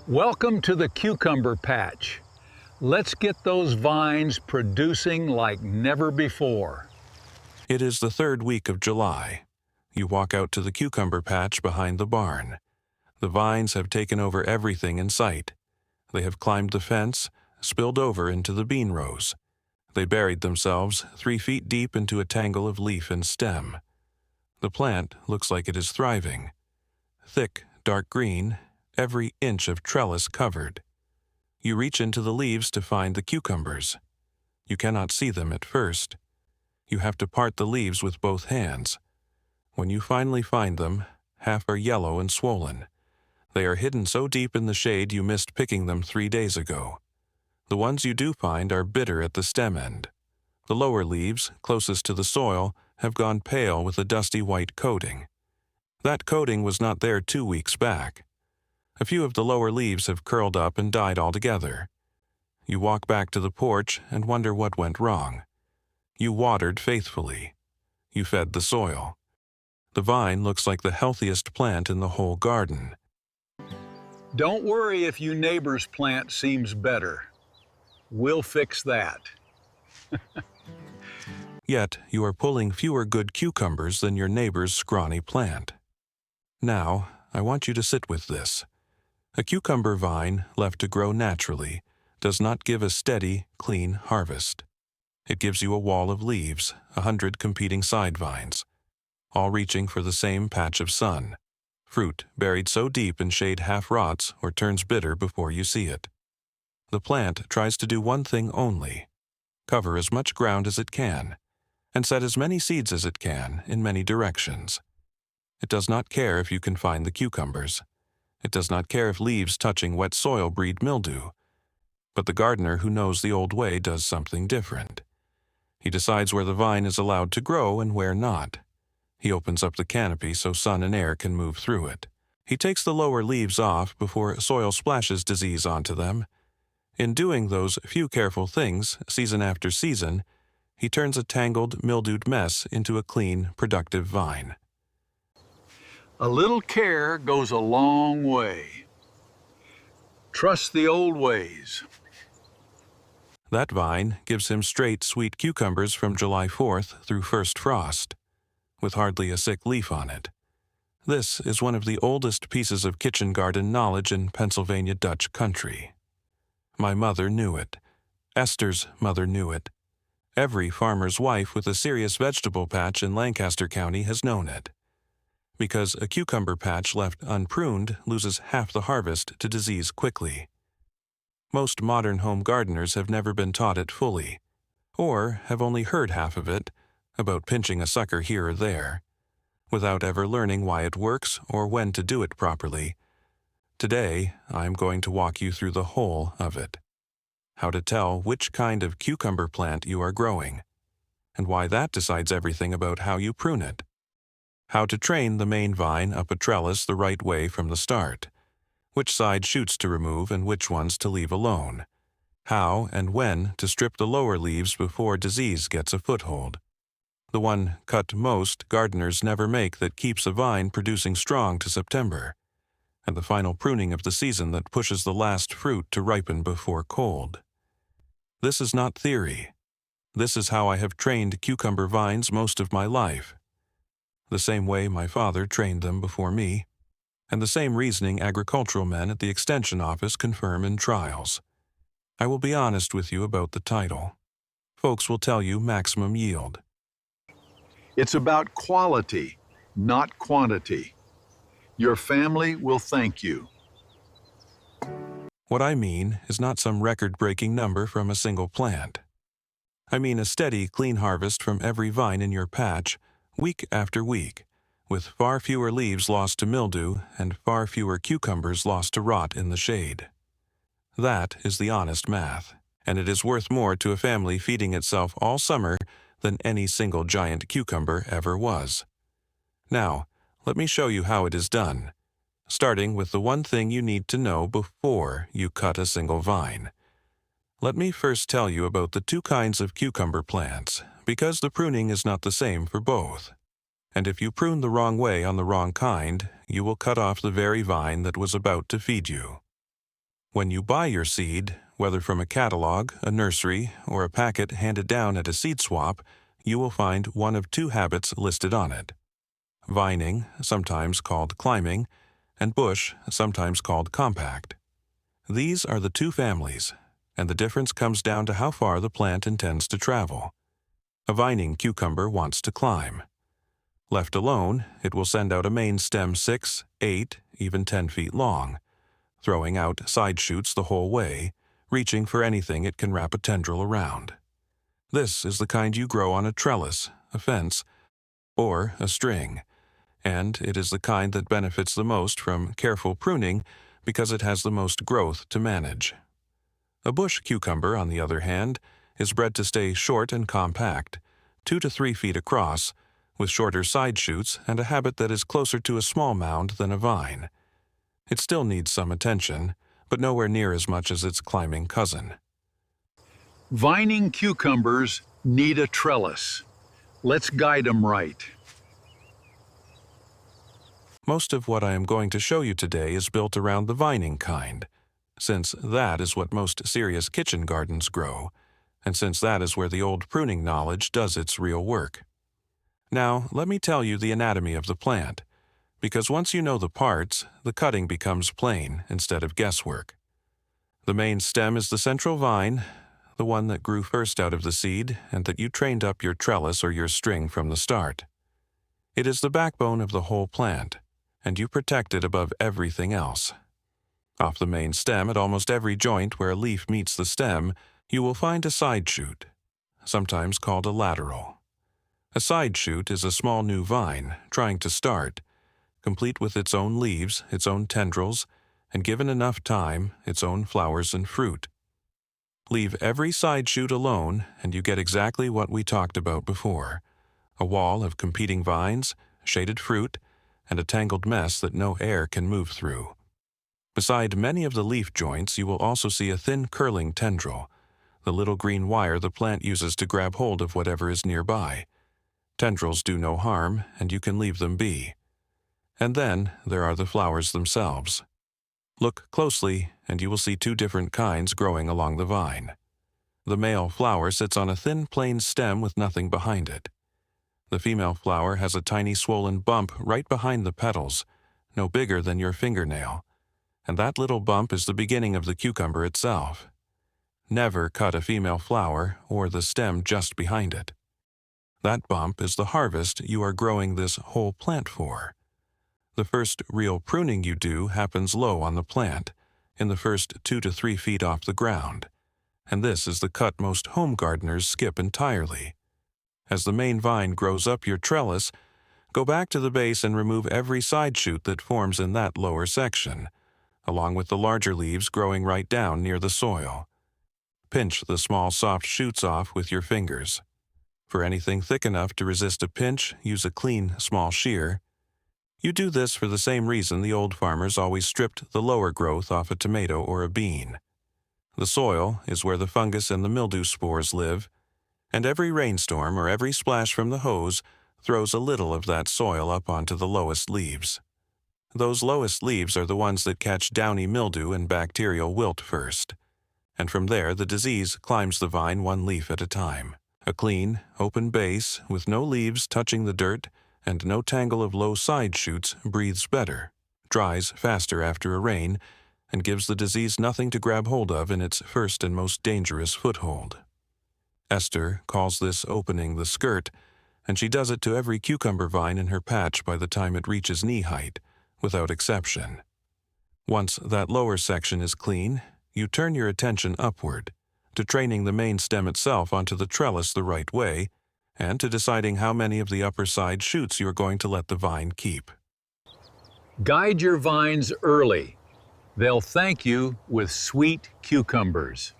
Welcome to the cucumber patch. Let's get those vines producing like never before. It is the third week of July. You walk out to the cucumber patch behind the barn. The vines have taken over everything in sight. They have climbed the fence, spilled over into the bean rows. They buried themselves 3 feet deep into a tangle of leaf and stem. The plant looks like it is thriving. Thick, dark green, every inch of trellis covered. You reach into the leaves to find the cucumbers. You cannot see them at first. You have to part the leaves with both hands. When you finally find them, half are yellow and swollen. They are hidden so deep in the shade you missed picking them 3 days ago. The ones you do find are bitter at the stem end. The lower leaves, closest to the soil, have gone pale with a dusty white coating. That coating was not there 2 weeks back. A few of the lower leaves have curled up and died altogether. You walk back to the porch and wonder what went wrong. You watered faithfully. You fed the soil. The vine looks like the healthiest plant in the whole garden. Don't worry if you neighbor's plant seems better. We'll fix that. Yet you are pulling fewer good cucumbers than your neighbor's scrawny plant. Now, I want you to sit with this. A cucumber vine, left to grow naturally, does not give a steady, clean harvest. It gives you a wall of leaves, 100 competing side vines, all reaching for the same patch of sun. Fruit buried so deep in shade half rots or turns bitter before you see it. The plant tries to do one thing only: cover as much ground as it can, and set as many seeds as it can in many directions. It does not care if you can find the cucumbers. It does not care if leaves touching wet soil breed mildew. But the gardener who knows the old way does something different. He decides where the vine is allowed to grow and where not. He opens up the canopy so sun and air can move through it. He takes the lower leaves off before soil splashes disease onto them. In doing those few careful things, season after season, he turns a tangled, mildewed mess into a clean, productive vine. A little care goes a long way. Trust the old ways. That vine gives him straight, sweet cucumbers from July 4th through first frost, with hardly a sick leaf on it. This is one of the oldest pieces of kitchen garden knowledge in Pennsylvania Dutch country. My mother knew it. Esther's mother knew it. Every farmer's wife with a serious vegetable patch in Lancaster County has known it. Because a cucumber patch left unpruned loses half the harvest to disease quickly. Most modern home gardeners have never been taught it fully, or have only heard half of it, about pinching a sucker here or there, without ever learning why it works or when to do it properly. Today, I'm going to walk you through the whole of it. How to tell which kind of cucumber plant you are growing, and why that decides everything about how you prune it. How to train the main vine up a trellis the right way from the start. Which side shoots to remove and which ones to leave alone. How and when to strip the lower leaves before disease gets a foothold. The one cut most gardeners never make that keeps a vine producing strong to September. And the final pruning of the season that pushes the last fruit to ripen before cold. This is not theory. This is how I have trained cucumber vines most of my life. The same way my father trained them before me, and the same reasoning agricultural men at the Extension Office confirm in trials. I will be honest with you about the title. Folks will tell you maximum yield. It's about quality, not quantity. Your family will thank you. What I mean is not some record-breaking number from a single plant. I mean a steady, clean harvest from every vine in your patch, week after week, with far fewer leaves lost to mildew and far fewer cucumbers lost to rot in the shade. That is the honest math, and it is worth more to a family feeding itself all summer than any single giant cucumber ever was. Now, let me show you how it is done, starting with the one thing you need to know before you cut a single vine. Let me first tell you about the two kinds of cucumber plants, because the pruning is not the same for both. And if you prune the wrong way on the wrong kind, you will cut off the very vine that was about to feed you. When you buy your seed, whether from a catalog, a nursery, or a packet handed down at a seed swap, you will find one of two habits listed on it: vining, sometimes called climbing, and bush, sometimes called compact. These are the two families, and the difference comes down to how far the plant intends to travel. A vining cucumber wants to climb. Left alone, it will send out a main stem 6, 8, even 10 feet long, throwing out side shoots the whole way, reaching for anything it can wrap a tendril around. This is the kind you grow on a trellis, a fence, or a string, and it is the kind that benefits the most from careful pruning because it has the most growth to manage. A bush cucumber, on the other hand, is bred to stay short and compact, 2 to 3 feet across, with shorter side shoots and a habit that is closer to a small mound than a vine. It still needs some attention, but nowhere near as much as its climbing cousin. Vining cucumbers need a trellis. Let's guide them right. Most of what I am going to show you today is built around the vining kind, since that is what most serious kitchen gardens grow, and since that is where the old pruning knowledge does its real work. Now, let me tell you the anatomy of the plant, because once you know the parts, the cutting becomes plain instead of guesswork. The main stem is the central vine, the one that grew first out of the seed and that you trained up your trellis or your string from the start. It is the backbone of the whole plant, and you protect it above everything else. Off the main stem, at almost every joint where a leaf meets the stem, you will find a side shoot, sometimes called a lateral. A side shoot is a small new vine, trying to start, complete with its own leaves, its own tendrils, and given enough time, its own flowers and fruit. Leave every side shoot alone, and you get exactly what we talked about before: a wall of competing vines, shaded fruit, and a tangled mess that no air can move through. Beside many of the leaf joints, you will also see a thin curling tendril, the little green wire the plant uses to grab hold of whatever is nearby. Tendrils do no harm, and you can leave them be. And then there are the flowers themselves. Look closely, and you will see two different kinds growing along the vine. The male flower sits on a thin plain stem with nothing behind it. The female flower has a tiny swollen bump right behind the petals, no bigger than your fingernail, and that little bump is the beginning of the cucumber itself. Never cut a female flower or the stem just behind it. That bump is the harvest you are growing this whole plant for. The first real pruning you do happens low on the plant, in the first 2 to 3 feet off the ground, and this is the cut most home gardeners skip entirely. As the main vine grows up your trellis, go back to the base and remove every side shoot that forms in that lower section, along with the larger leaves growing right down near the soil. Pinch the small soft shoots off with your fingers. For anything thick enough to resist a pinch, use a clean, small shear. You do this for the same reason the old farmers always stripped the lower growth off a tomato or a bean. The soil is where the fungus and the mildew spores live, and every rainstorm or every splash from the hose throws a little of that soil up onto the lowest leaves. Those lowest leaves are the ones that catch downy mildew and bacterial wilt first, and from there the disease climbs the vine one leaf at a time. A clean, open base with no leaves touching the dirt and no tangle of low side shoots breathes better, dries faster after a rain, and gives the disease nothing to grab hold of in its first and most dangerous foothold. Esther calls this opening the skirt, and she does it to every cucumber vine in her patch by the time it reaches knee height, without exception. Once that lower section is clean, you turn your attention upward, to training the main stem itself onto the trellis the right way, and to deciding how many of the upper side shoots you are going to let the vine keep. Guide your vines early. They'll thank you with sweet cucumbers.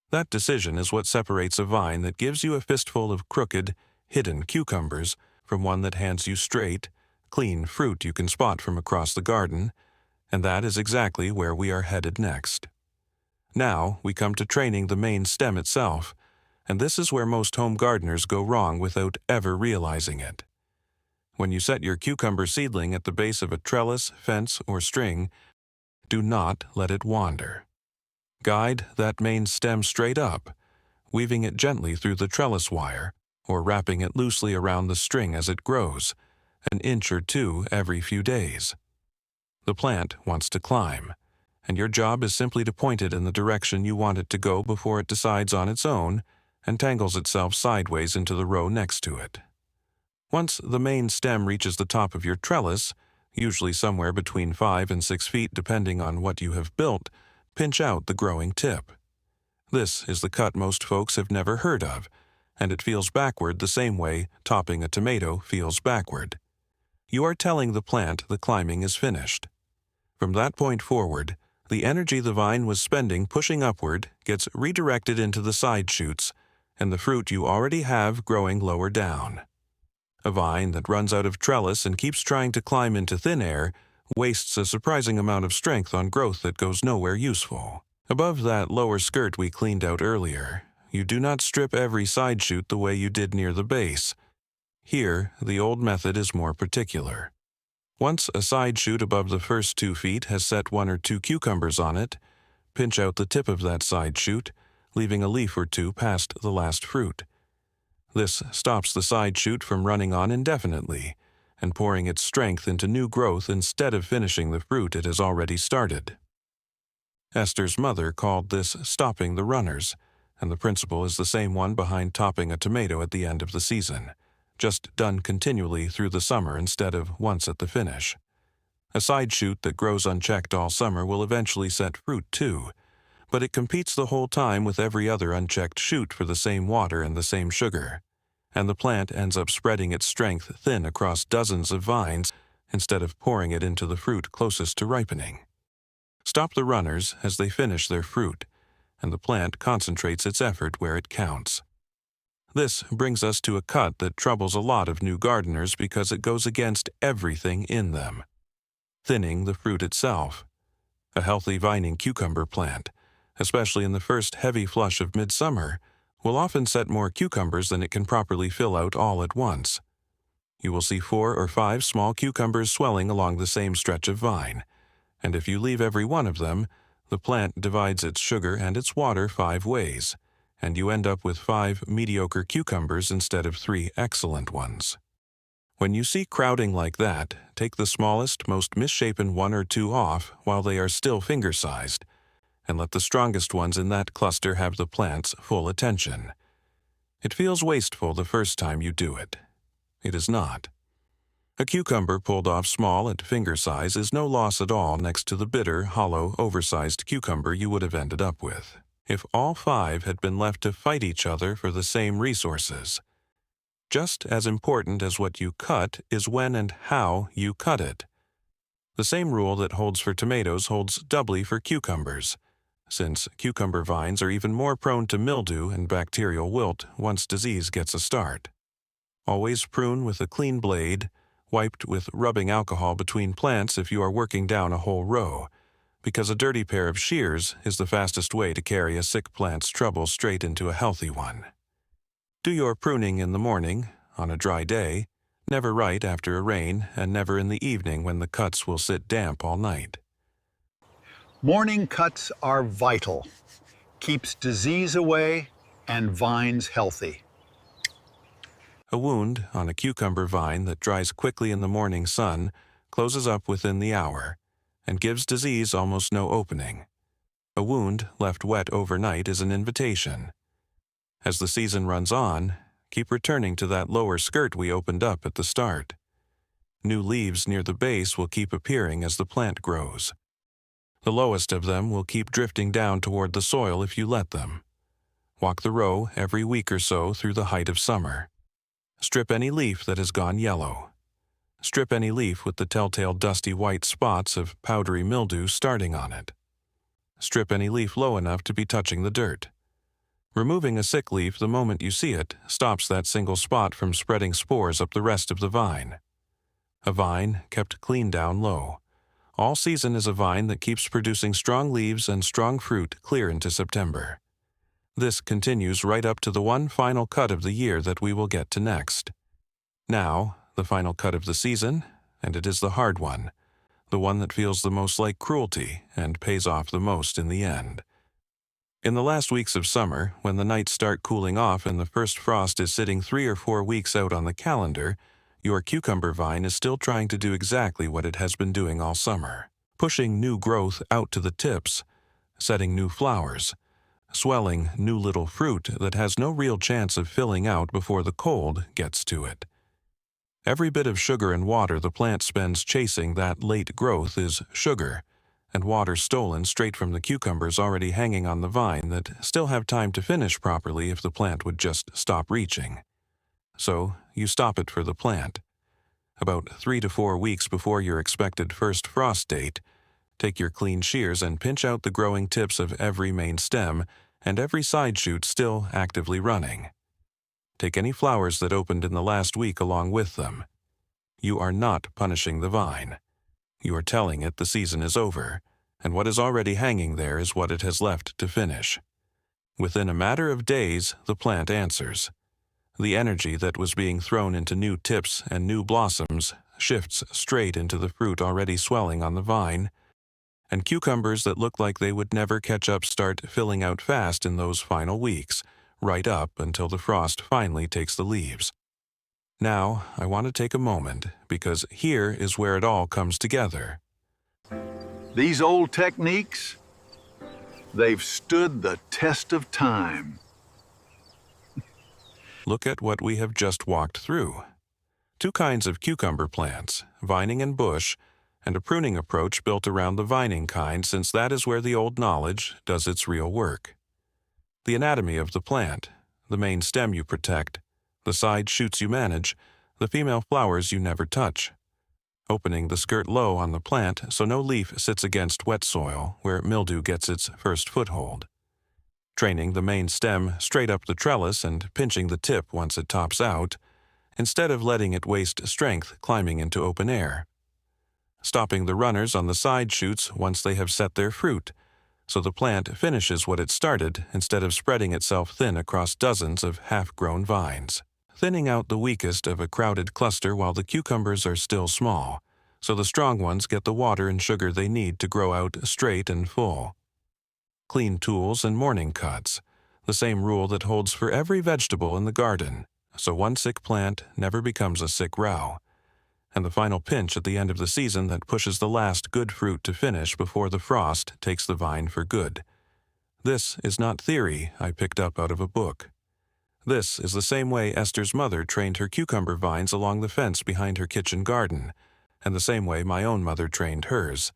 That decision is what separates a vine that gives you a fistful of crooked, hidden cucumbers from one that hands you straight, clean fruit you can spot from across the garden, and that is exactly where we are headed next. Now we come to training the main stem itself, and this is where most home gardeners go wrong without ever realizing it. When you set your cucumber seedling at the base of a trellis, fence, or string, Do not let it wander. Guide that main stem straight up, weaving it gently through the trellis wire or wrapping it loosely around the string as it grows, an inch or two every few days. The plant wants to climb, and your job is simply to point it in the direction you want it to go before it decides on its own and tangles itself sideways into the row next to it. Once the main stem reaches the top of your trellis, usually somewhere between 5 and 6 feet depending on what you have built, pinch out the growing tip. This is the cut most folks have never heard of, and it feels backward the same way topping a tomato feels backward. You are telling the plant the climbing is finished. From that point forward, the energy the vine was spending pushing upward gets redirected into the side shoots and the fruit you already have growing lower down. A vine that runs out of trellis and keeps trying to climb into thin air wastes a surprising amount of strength on growth that goes nowhere useful. Above that lower skirt we cleaned out earlier, you do not strip every side shoot the way you did near the base. Here, the old method is more particular. Once a side shoot above the first 2 feet has set 1 or 2 cucumbers on it, pinch out the tip of that side shoot, leaving a leaf or 2 past the last fruit. This stops the side shoot from running on indefinitely and pouring its strength into new growth instead of finishing the fruit it has already started. Esther's mother called this stopping the runners, and the principle is the same one behind topping a tomato at the end of the season, just done continually through the summer instead of once at the finish. A side shoot that grows unchecked all summer will eventually set fruit too, but it competes the whole time with every other unchecked shoot for the same water and the same sugar, and the plant ends up spreading its strength thin across dozens of vines instead of pouring it into the fruit closest to ripening. Stop the runners as they finish their fruit, and the plant concentrates its effort where it counts. This brings us to a cut that troubles a lot of new gardeners because it goes against everything in them. Thinning the fruit itself. A healthy vining cucumber plant, especially in the first heavy flush of midsummer, will often set more cucumbers than it can properly fill out all at once. You will see 4 or 5 small cucumbers swelling along the same stretch of vine, and if you leave every one of them, the plant divides its sugar and its water 5 ways, and you end up with 5 mediocre cucumbers instead of 3 excellent ones. When you see crowding like that, take the smallest, most misshapen 1 or 2 off while they are still finger-sized, and let the strongest ones in that cluster have the plant's full attention. It feels wasteful the first time you do it. It is not. A cucumber pulled off small at finger size is no loss at all next to the bitter, hollow, oversized cucumber you would have ended up with if all 5 had been left to fight each other for the same resources. Just as important as what you cut is when and how you cut it. The same rule that holds for tomatoes holds doubly for cucumbers, since cucumber vines are even more prone to mildew and bacterial wilt once disease gets a start. Always prune with a clean blade, wiped with rubbing alcohol between plants if you are working down a whole row, because a dirty pair of shears is the fastest way to carry a sick plant's trouble straight into a healthy one. Do your pruning in the morning, on a dry day, never right after a rain, and never in the evening when the cuts will sit damp all night. Morning cuts are vital. Keeps disease away and vines healthy. A wound on a cucumber vine that dries quickly in the morning sun closes up within the hour and gives disease almost no opening. A wound left wet overnight is an invitation. As the season runs on, keep returning to that lower skirt we opened up at the start. New leaves near the base will keep appearing as the plant grows. The lowest of them will keep drifting down toward the soil if you let them. Walk the row every week or so through the height of summer. Strip any leaf that has gone yellow. Strip any leaf with the telltale dusty white spots of powdery mildew starting on it. Strip any leaf low enough to be touching the dirt. Removing a sick leaf the moment you see it stops that single spot from spreading spores up the rest of the vine. A vine kept clean down low. All season is a vine that keeps producing strong leaves and strong fruit clear into September. This continues right up to the one final cut of the year that we will get to next. Now, the final cut of the season, and it is the hard one, the one that feels the most like cruelty and pays off the most in the end. In the last weeks of summer, when the nights start cooling off and the first frost is sitting 3 or 4 weeks out on the calendar, your cucumber vine is still trying to do exactly what it has been doing all summer, pushing new growth out to the tips, setting new flowers, swelling new little fruit that has no real chance of filling out before the cold gets to it. Every bit of sugar and water the plant spends chasing that late growth is sugar, and water stolen straight from the cucumbers already hanging on the vine that still have time to finish properly if the plant would just stop reaching. So you stop it for the plant. About 3 to 4 weeks before your expected first frost date, take your clean shears and pinch out the growing tips of every main stem and every side shoot still actively running. Take any flowers that opened in the last week along with them. You are not punishing the vine. You are telling it the season is over, and what is already hanging there is what it has left to finish. Within a matter of days, the plant answers. The energy that was being thrown into new tips and new blossoms shifts straight into the fruit already swelling on the vine, and cucumbers that look like they would never catch up start filling out fast in those final weeks, right up until the frost finally takes the leaves. Now, I want to take a moment, because here is where it all comes together. These old techniques, they've stood the test of time. Look at what we have just walked through. 2 kinds of cucumber plants, vining and bush, and a pruning approach built around the vining kind, since that is where the old knowledge does its real work. The anatomy of the plant, the main stem you protect, the side shoots you manage, the female flowers you never touch. Opening the skirt low on the plant so no leaf sits against wet soil where mildew gets its first foothold. Training the main stem straight up the trellis and pinching the tip once it tops out, instead of letting it waste strength climbing into open air. Stopping the runners on the side shoots once they have set their fruit, so the plant finishes what it started instead of spreading itself thin across dozens of half-grown vines. Thinning out the weakest of a crowded cluster while the cucumbers are still small, so the strong ones get the water and sugar they need to grow out straight and full. Clean tools and morning cuts, the same rule that holds for every vegetable in the garden, so one sick plant never becomes a sick row. And the final pinch at the end of the season that pushes the last good fruit to finish before the frost takes the vine for good. This is not theory I picked up out of a book. This is the same way Esther's mother trained her cucumber vines along the fence behind her kitchen garden, and the same way my own mother trained hers.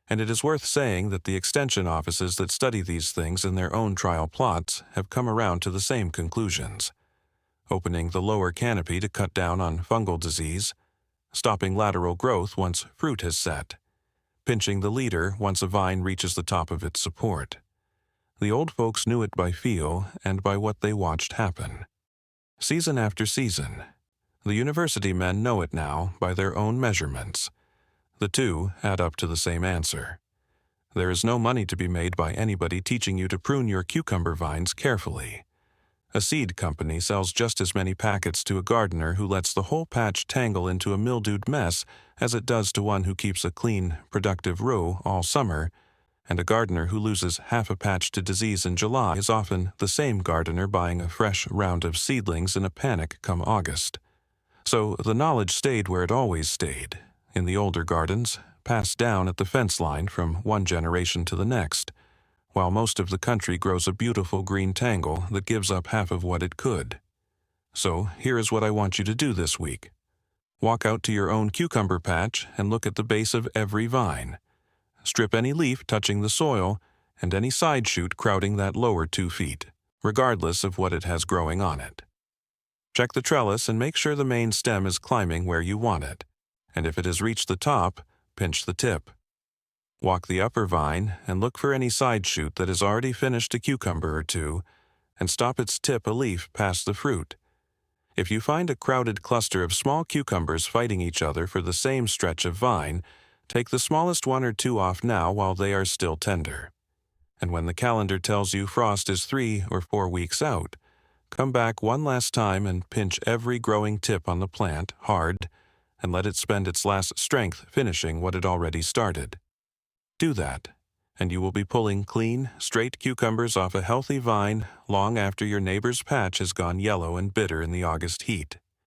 And it is worth saying that the extension offices that study these things in their own trial plots have come around to the same conclusions. Opening the lower canopy to cut down on fungal disease, stopping lateral growth once fruit has set, pinching the leader once a vine reaches the top of its support. The old folks knew it by feel and by what they watched happen. Season after season, the university men know it now by their own measurements. The two add up to the same answer. There is no money to be made by anybody teaching you to prune your cucumber vines carefully. A seed company sells just as many packets to a gardener who lets the whole patch tangle into a mildewed mess as it does to one who keeps a clean, productive row all summer, and a gardener who loses half a patch to disease in July is often the same gardener buying a fresh round of seedlings in a panic come August. So the knowledge stayed where it always stayed, in the older gardens, passed down at the fence line from one generation to the next, while most of the country grows a beautiful green tangle that gives up half of what it could. So here is what I want you to do this week. Walk out to your own cucumber patch and look at the base of every vine. Strip any leaf touching the soil and any side shoot crowding that lower 2 feet, regardless of what it has growing on it. Check the trellis and make sure the main stem is climbing where you want it, and if it has reached the top, pinch the tip. Walk the upper vine and look for any side shoot that has already finished a cucumber or two, and stop its tip a leaf past the fruit. If you find a crowded cluster of small cucumbers fighting each other for the same stretch of vine, take the smallest 1 or 2 off now while they are still tender. And when the calendar tells you frost is 3 or 4 weeks out, come back one last time and pinch every growing tip on the plant hard and let it spend its last strength finishing what it already started. Do that, and you will be pulling clean, straight cucumbers off a healthy vine long after your neighbor's patch has gone yellow and bitter in the August heat.